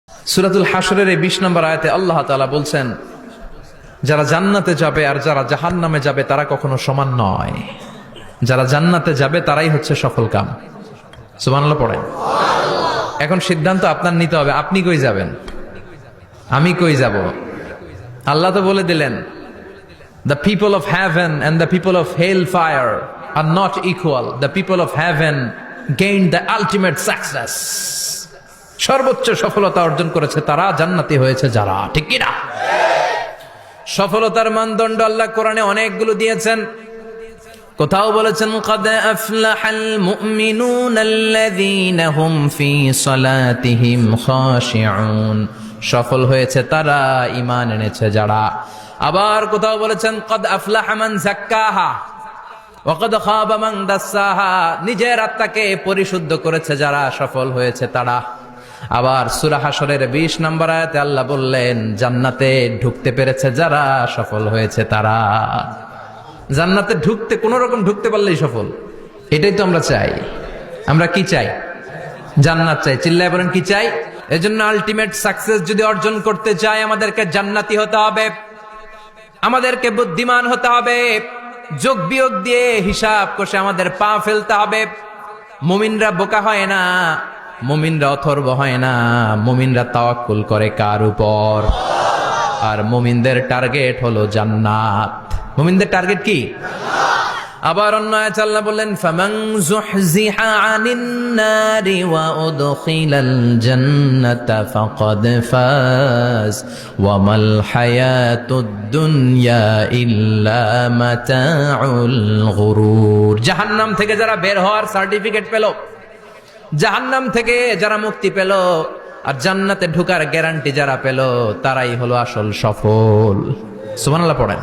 সূরাতুল হাশরের এই 20 নম্বর আয়াতে আল্লাহ তাআলা বলছেন, যারা জান্নাতে যাবে আর যারা জাহান্নামে যাবে তারা কখনো সমান নয়। যারা জান্নাতে যাবে তারাই হচ্ছে সফল কাম। সুবহানাল্লাহ পড়েন। এখন সিদ্ধান্ত আপনার নিতে হবে, আপনি কই যাবেন, আমি কই যাব। আল্লাহ তো বলে দিলেন, the people of heaven and the people of hellfire are not equal. The people of heaven gained the ultimate success. সর্বোচ্চ সফলতা অর্জন করেছে তারা, জান্নাতি হয়েছে যারা। ঠিক কি না? সফলতার মানদণ্ড আল্লাহ কোরআনে অনেকগুলো দিয়েছেন। কোথাও বলেছেন, قد أفلح المؤمنون الذين هم في صلاتهم خاشعون। সফল হয়েছে তারা, ঈমান এনেছে যারা। আবার কোথাও বলেছেন, قد أفلح من زكاها وقد خاب من دساها। নিজের আত্মাকে পরিশুদ্ধ করেছে যারা, সফল হয়েছে তারা। আবার সূরা হাশরের 20 নম্বর আয়াতে আল্লাহ বললেন, জান্নাতে ঢুকতে পেরেছে যারা, সফল হয়েছে তারা। জান্নাতে ঢুকতে, কোন রকম ঢুকতে পারলেই সফল। এটাই তো আমরা চাই। আমরা কি চাই? জান্নাত চাই। চিল্লায় বলেন কি চাই? এজন্য আলটিমেট সাকসেস যদি অর্জন করতে চাই, আমাদেরকে জান্নাতি হতে হবে, আমাদেরকে বুদ্ধিমান হতে হবে, যোগ বিয়োগ দিয়ে হিসাব কষে আমাদের পা ফেলতে হবে। মুমিনরা বোকা হয় না, মুমিনরা অথর্ব হয় না, মুমিনরা তাওয়াক্কুল করে কার উপর? আর মুমিনদের টার্গেট হলো জান্নাত। মুমিনদের টার্গেট কি? আবার অন্য আয়াতে আল্লাহ বললেন, ফামান যুহজিহা আনিন নারি ওয়া উদখিলাল জান্নাতা ফাকাদ ফাজ ওয়া মাল হায়াতুদ দুনিয়া ইল্লা মাতাউল গুরুর। জাহান্নাম থেকে যারা বের হওয়ার সার্টিফিকেট পেল, জাহান্নাম থেকে যারা মুক্তি পেল, আর জান্নাতে ঢোকার গ্যারান্টি যারা পেল, তারাই হলো আসল সফল। সুবহানাল্লাহ পড়েন।